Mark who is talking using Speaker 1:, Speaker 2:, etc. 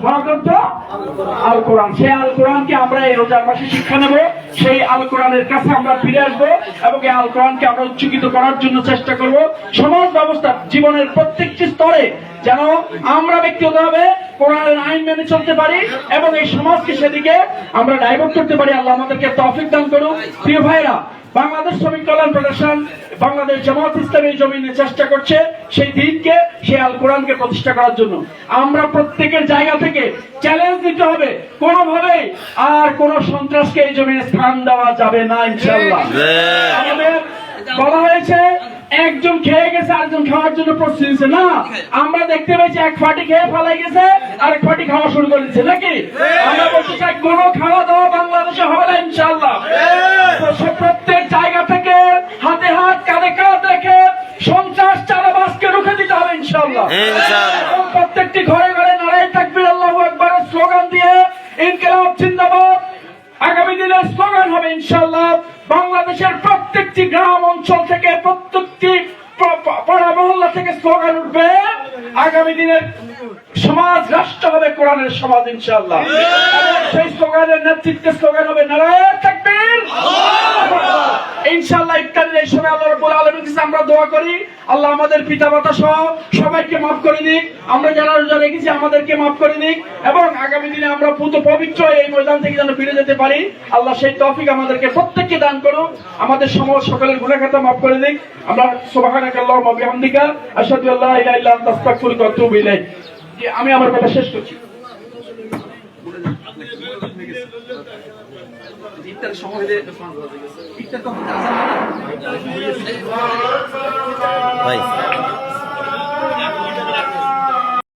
Speaker 1: মহাগ্রন্থ আল কোরআন। সেই আল কোরআনকে আমরা এই রোজার মাসে শিক্ষা নেব, সেই আল কোরআনের কাছে আমরা ফিরে আসবো এবং এই আল কোরআনকে আমরা উচ্চকিত করার জন্য চেষ্টা করব। সমাজ ব্যবস্থা জীবনের প্রত্যেকটি স্তরে যেন আমরা ব্যক্তিগতভাবে কোরআনের আইন মেনে চলতে পারি এবং এই সমাজকে সেদিকে আমরা ডাইভার্ট করতে পারি। আল্লাহ আমাদেরকে তৌফিক দান করুন। প্রিয় ভাইরা, বাংলাদেশ শ্রমিক কল্যাণ ফেডারেশন, বাংলাদেশ জামাত ইসলামী জমিনে চেষ্টা করছে সেই দিনকে, সেই আল কোরআনকে প্রতিষ্ঠা করার জন্য। আমরা প্রত্যেকের জায়গা থেকে চ্যালেঞ্জ দিতে হবে, কোনোভাবেই আর কোন সন্ত্রাসকে এই জমিনে স্থান দেওয়া যাবে না ইনশাআল্লাহ। আমাদের বলা হয়েছে একজন খেয়ে গেছে আরেকজন খাওয়ার জন্য প্রস্তুতি নিচ্ছে না, আমরা দেখতে পেয়েছি এক ফাটি খেয়ে ফেলাই গেছে আর এক ফাটি খাওয়া শুরু করে দিচ্ছে নাকি। আমরা বলতে চাই কোন খাওয়া দাওয়া বাংলাদেশে হবে না ইনশাআল্লাহ। প্রত্যেক জায়গা থেকে হাতে হাত কাঁধে কাঁধ রেখে সন্ত্রাস চাঁদাবাজকে রুখে দিতে হবে ইনশাআল্লাহ। প্রত্যেকটি ঘরে ঘরে নারায়ে তাকবীর আল্লাহু আকবারের স্লোগান দিয়ে ইনকিলাব জিন্দাবাদ আগামী দিনের স্লোগান হবে ইনশাআল্লাহ। বাংলাদেশের প্রত্যেকটি গ্রাম অঞ্চল থেকে প্রত্যেকটি পাড়া মহল্লা থেকে স্লোগান উঠবে, আগামী দিনের সমাজ রাষ্ট্র হবে কোরআনের সমাজ ইনশাআল্লাহ। সেই স্লোগানের নেতৃত্বে স্লোগান হবে নারায়ে তাকবীর ইনশাআল্লাহ। ইফতারের এই সময় আল্লাহ রাব্বুল আলামিনের কাছে আমরা দোয়া করি আল্লাহ আমাদের পিতামাতা সহ সবাইকে মাফ করে দিক, আমরা যারা রোজা রেখেছি আমাদেরকে মাফ করে দিক এবং আগামী দিনে আমরা পুত পবিত্র এই ময়দান থেকে যেন ফিরে যেতে পারি আল্লাহ সেই তৌফিক আমাদেরকে প্রত্যেককে দান করুন। আমাদের সমস্ত সকলের গুনাহ খাতা মাফ করে দিক। আমরা সুবহানাকাল্লাহুম্মা ওয়া বিহামদিকা আশহাদু আল্লা ইলাহা ইল্লা আনতা আস্তাগফিরুকা ওয়া আতুবু ইলাইক। আমি আমার কথা শেষ করছি। ইফতার সময় দিয়ে ইফতার তো ভাই